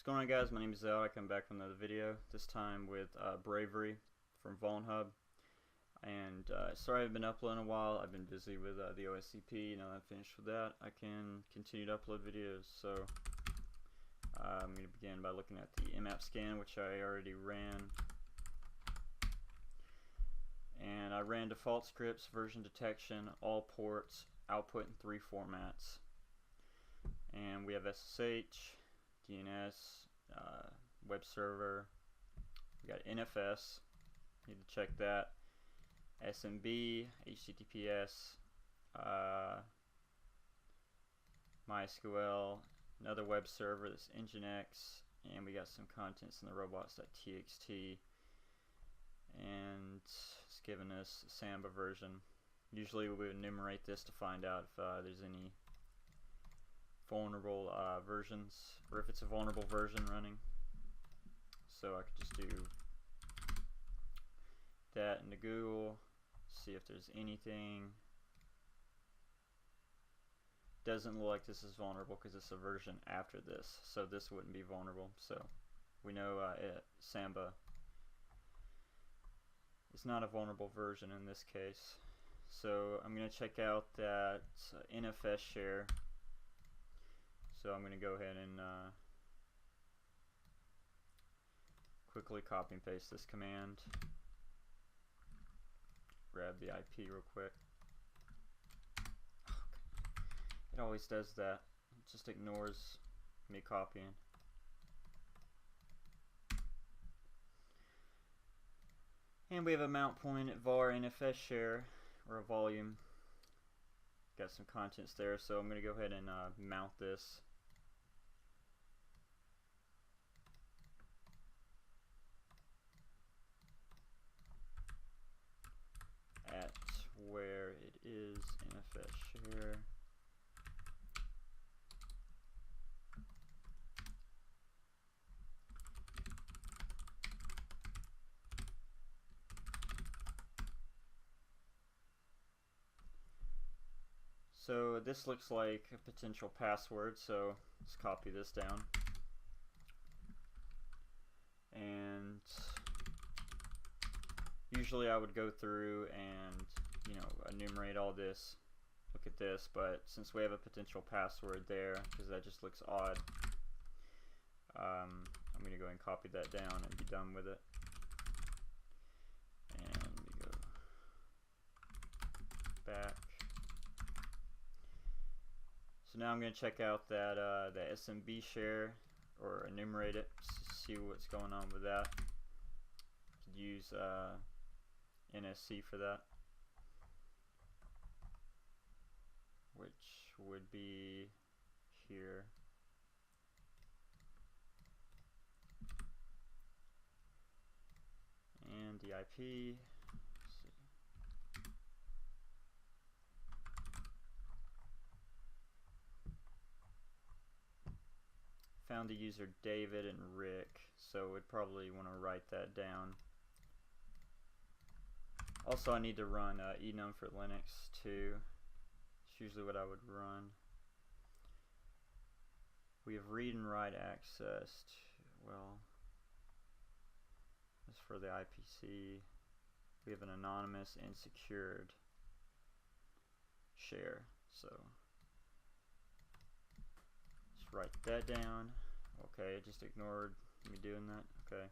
going on, guys? My name is Zell. I come back with another video, this time with BRAVERY from VulnHub. And sorry I've been uploading a while. I've been busy with the OSCP. Now that I'm finished with that, I can continue to upload videos. So I'm going to begin by looking at the IMAP scan, which I already ran. And I ran default scripts, version detection, all ports, output in 3 formats. And we have SSH, DNS, web server, we got NFS, need to check that, SMB, HTTPS, MySQL, another web server, that's Nginx, and we got some contents in the robots.txt, and it's giving us a Samba version. Usually we would enumerate this to find out if there's any vulnerable versions, or if it's a vulnerable version running. So I could just do that into Google, see if there's anything. Doesn't look like this is vulnerable because it's a version after this, so this wouldn't be vulnerable. So we know Samba is not a vulnerable version in this case. So I'm going to check out that NFS share. So I'm going to go ahead and quickly copy and paste this command. Grab the IP real quick. It always does that. It just ignores me copying. And we have a mount point at var NFS share, or a volume. Got some contents there, so I'm going to go ahead and mount this. At where it is NFS share. So this looks like a potential password, so let's copy this down. And usually I would go through and, you know, enumerate all this, look at this, but since we have a potential password there, because that just looks odd, I'm going to go and copy that down and be done with it. And we go back. So now I'm going to check out that the SMB share, or enumerate it, see what's going on with that. Could use NSC for that, which would be here. And the IP. Found the user David and Rick, so we'd probably want to write that down. Also, I need to run enum for Linux too. It's usually what I would run. We have read and write accessed. Well, that's for the IPC. We have an anonymous and secured share. So just write that down. Okay, it just ignored me doing that. Okay,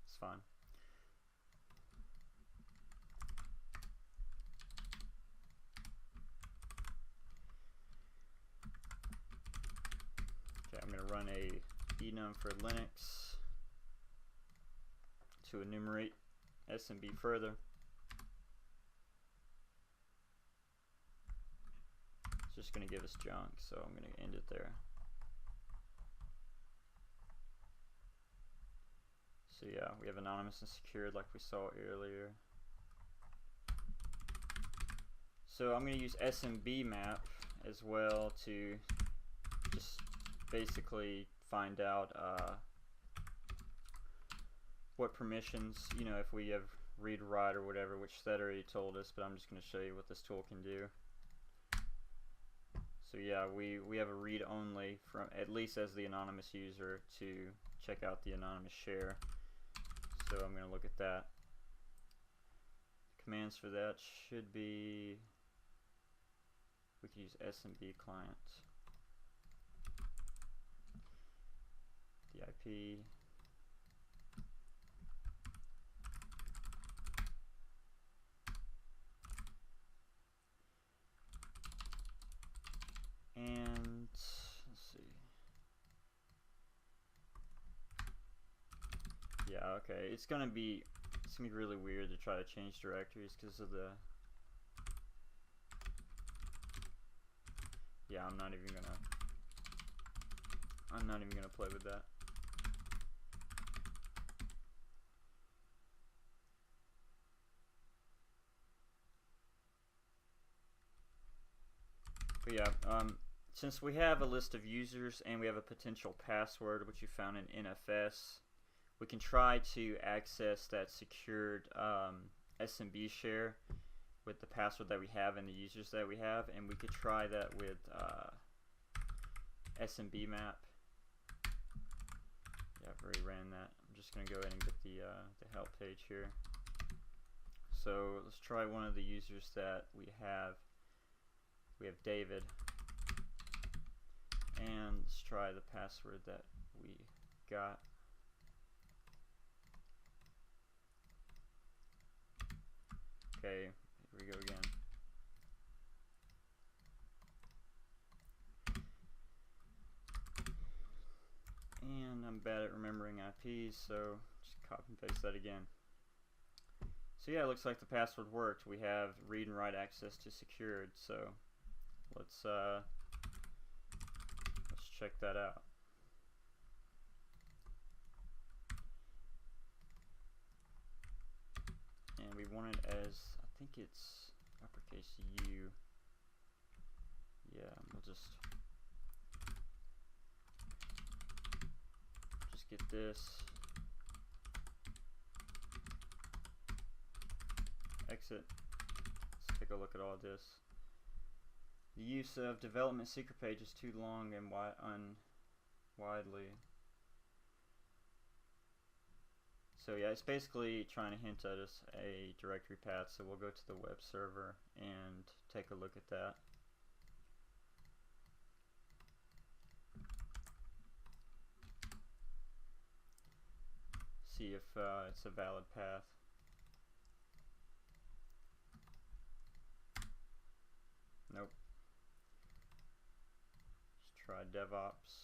it's fine. Okay, I'm going to run a enum for Linux to enumerate SMB further. It's just going to give us junk, so I'm going to end it there. So yeah, we have anonymous and secured like we saw earlier. So I'm going to use SMB map as well to just basically find out what permissions, you know, if we have read write or whatever, which that already told us, but I'm just going to show you what this tool can do. So yeah, we have a read only from, at least as the anonymous user, to check out the anonymous share. So I'm going to look at that. Commands for that should be, we can use SMB client, the IP, and let's see. Yeah, okay. It's gonna be really weird to try to change directories because of the. Yeah, I'm not even gonna play with that. But yeah, since we have a list of users and we have a potential password which you found in NFS, we can try to access that secured SMB share with the password that we have and the users that we have, and we could try that with SMB map. Yeah, I've already ran that. I'm just going to go ahead and get the help page here. So let's try one of the users that we have. We have David, and let's try the password that we got. Okay, here we go again. And I'm bad at remembering IPs, so just copy and paste that again. So yeah, it looks like the password worked. We have read and write access to secured, so let's check that out. And we want it as, I think it's uppercase U. Yeah, we'll just get this. Exit. Let's take a look at all this. The use of development secret page is too long and widely. So yeah, it's basically trying to hint at us a directory path, so we'll go to the web server and take a look at that. See if it's a valid path. Nope. Let's try DevOps.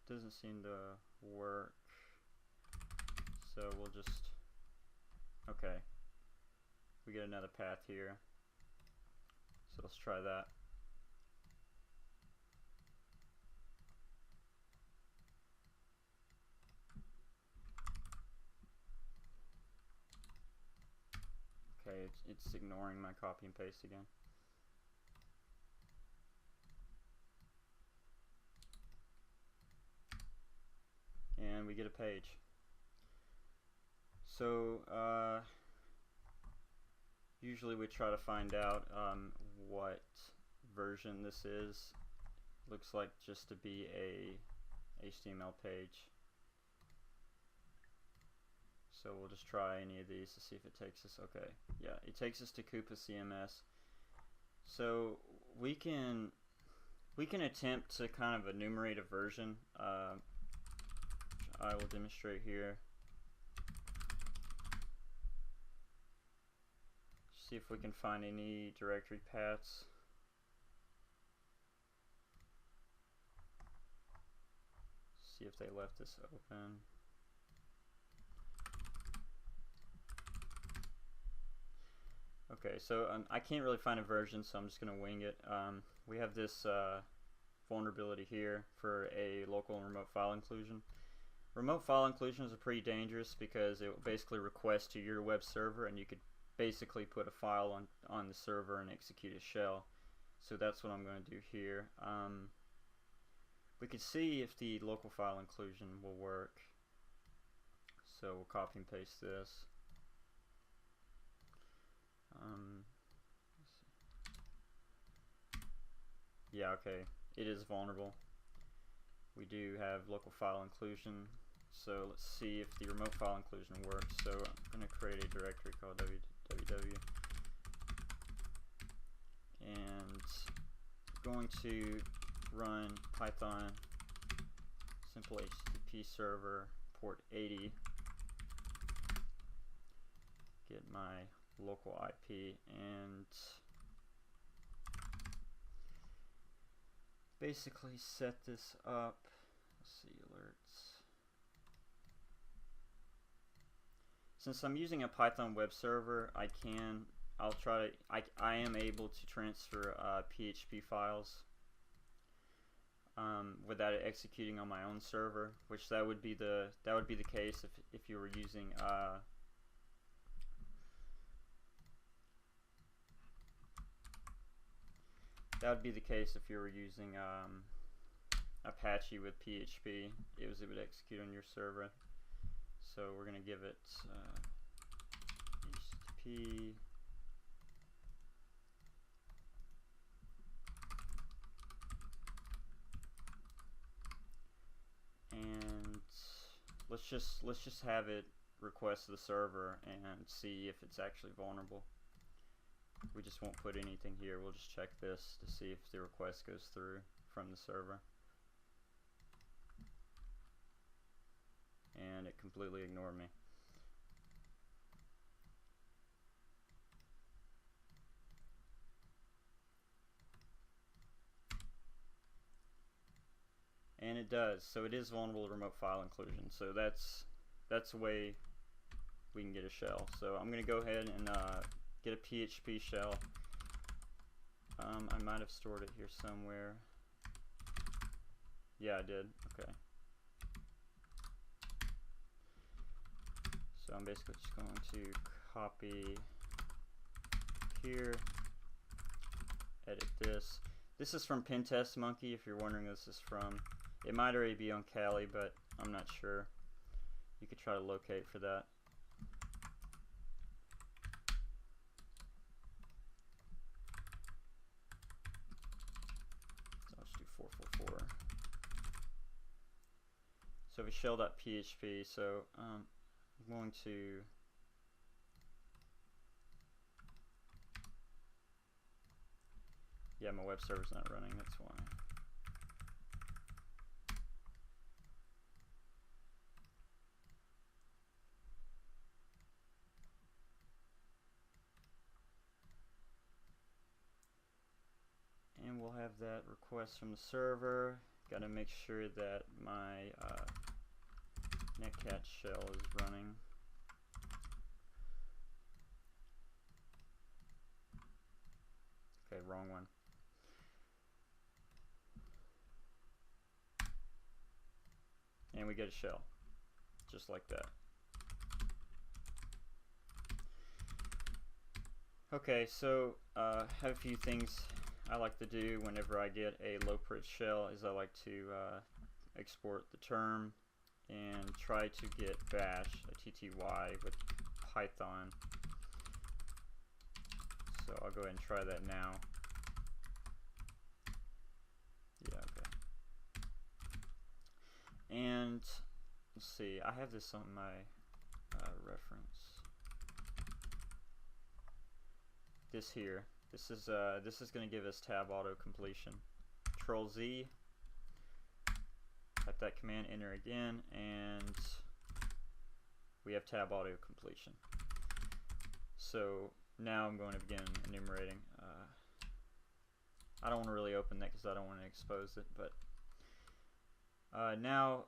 Doesn't seem to work. So we'll just, okay, we get another path here, so let's try that. Okay, it's ignoring my copy and paste again. And we get a page. So usually we try to find out what version this is. Looks like just to be a HTML page. So we'll just try any of these to see if it takes us. Okay, yeah, it takes us to Coupa CMS. So we can attempt to kind of enumerate a version. I will demonstrate here. See if we can find any directory paths. See if they left this open. Okay, so I can't really find a version, so I'm just going to wing it. We have this vulnerability here for a local and remote file inclusion. Remote file inclusions are pretty dangerous because it will basically request to your web server, and you could basically put a file on the server and execute a shell. So that's what I'm going to do here. We could see if the local file inclusion will work. So we'll copy and paste this. Yeah, okay, it is vulnerable. We do have local file inclusion. So let's see if the remote file inclusion works. So I'm going to create a directory called www, and I'm going to run Python simple HTTP server port 80, get my local IP, and basically set this up. Let's see, alerts. Since I'm using a Python web server, I am able to transfer PHP files without it executing on my own server, which that would be the case if you were using Apache with PHP. It would execute on your server. So we're going to give it HTTP and let's just have it request the server and see if it's actually vulnerable. We just won't put anything here. We'll just check this to see if the request goes through from the server. And it completely ignored me. And it does. So it is vulnerable to remote file inclusion. So that's a way we can get a shell. So I'm going to go ahead and get a PHP shell. I might have stored it here somewhere. Yeah, I did. Okay. So I'm basically just going to copy here, edit this. This is from Pentest Monkey, if you're wondering who this is from. It might already be on Kali, but I'm not sure. You could try to locate for that. So let's do 444. So we shell.php, so I'm going to my web server's not running, that's why. And we'll have that request from the server. Got to make sure that my netcat shell is running. Okay, wrong one. And we get a shell, just like that. Okay, so have a few things I like to do whenever I get a low privilege shell is I like to export the term and try to get bash, a TTY with Python. So I'll go ahead and try that now. Yeah, okay. And let's see, I have this on my reference. This here. This is going to give us tab auto completion. Control Z, type that command, enter again, and we have tab auto completion. So now I'm going to begin enumerating. I don't want to really open that because I don't want to expose it, but now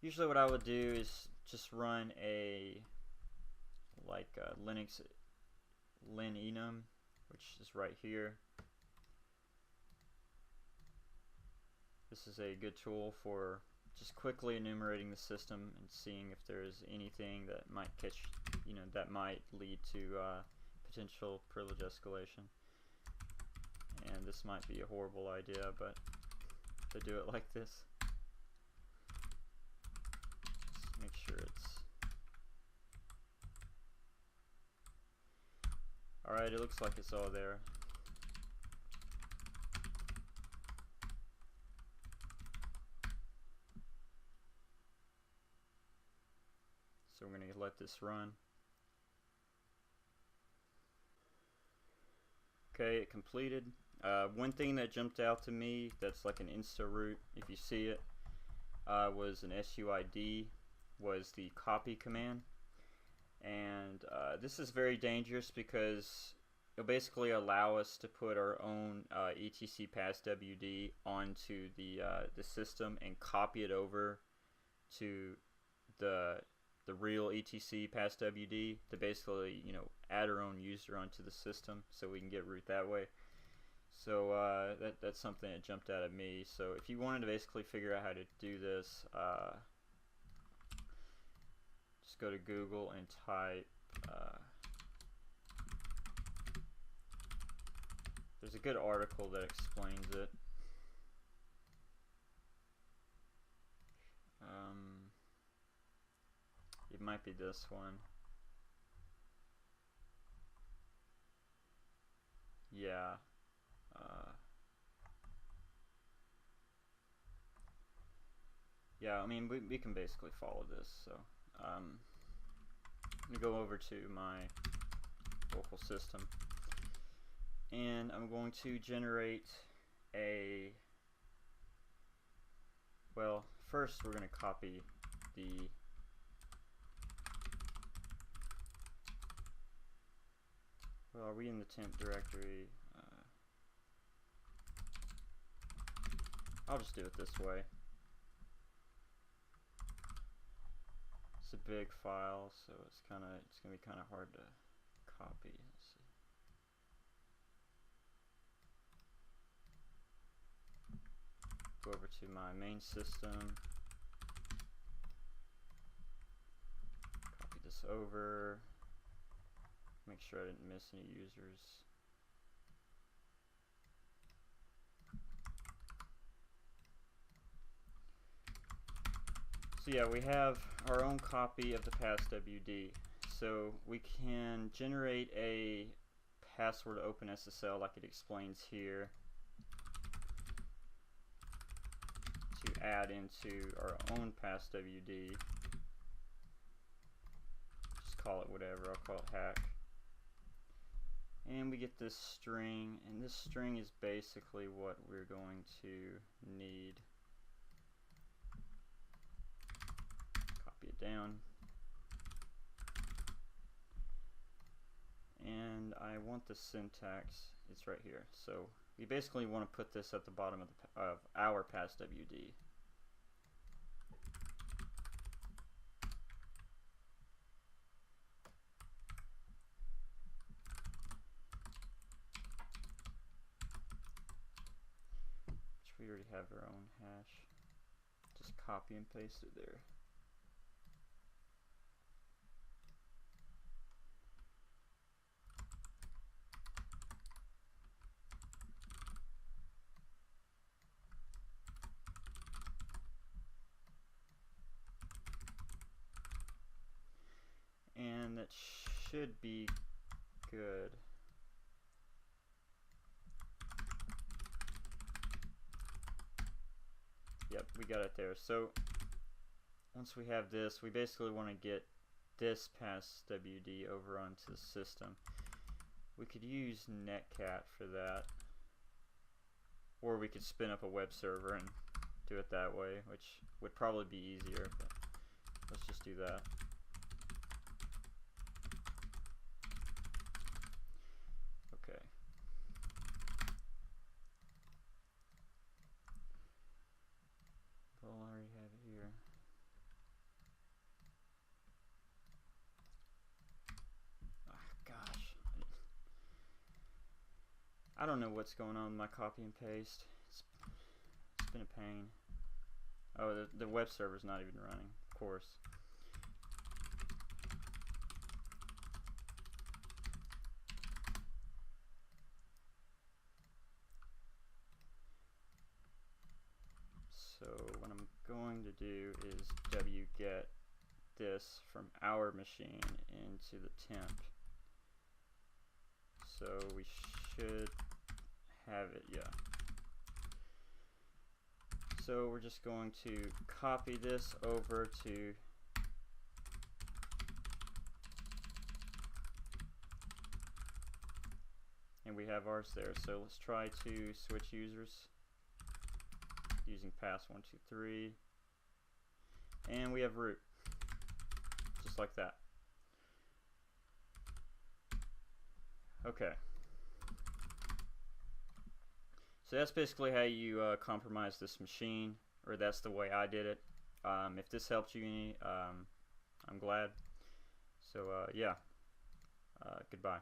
usually what I would do is just run a Linux linenum, which is right here. This is a good tool for just quickly enumerating the system and seeing if there's anything that might catch, that might lead to potential privilege escalation. And this might be a horrible idea, but to do it like this, just make sure it's alright. It looks like it's all there. So we're going to let this run. Okay, it completed. One thing that jumped out to me that's like an insta root, if you see it, was an SUID, was the copy command. And this is very dangerous because it'll basically allow us to put our own etc passwd onto the system and copy it over to the real etc passwd to basically add our own user onto the system so we can get root that way. So that's something that jumped out at me. So if you wanted to basically figure out how to do this, just go to Google and type there's a good article that explains it. It might be this one. Yeah. Yeah, I mean, we can basically follow this. So let me go over to my local system, and I'm going to generate a, well, first we're going to copy the are we in the temp directory? I'll just do it this way. It's a big file, so it's gonna be kind of hard to copy. Let's see. Go over to my main system. Copy this over. Make sure I didn't miss any users. So yeah, we have our own copy of the passwd. So we can generate a password to open SSL like it explains here to add into our own passwd. Just call it whatever. I'll call it hack. And we get this string, and this string is basically what we're going to need. Copy it down. And I want the syntax, it's right here. So we basically want to put this at the bottom of our passwd. We already have our own hash. Just copy and paste it there. And that should be good. Yep, we got it there. So once we have this, we basically want to get this passwd over onto the system. We could use netcat for that, or we could spin up a web server and do it that way, which would probably be easier, but let's just do that. Okay. Well, I already have it here. Gosh. I don't know what's going on with my copy and paste. It's it's been a pain. Oh, the web server's not even running, of course. So what I'm going to do is wget this from our machine into the temp. So we should have it, yeah. So we're just going to copy this over to and we have ours there. So let's try to switch users using pass 1, 2, 3, and we have root, just like that. Okay. So that's basically how you compromise this machine, or that's the way I did it. If this helped you any, I'm glad. So yeah, goodbye.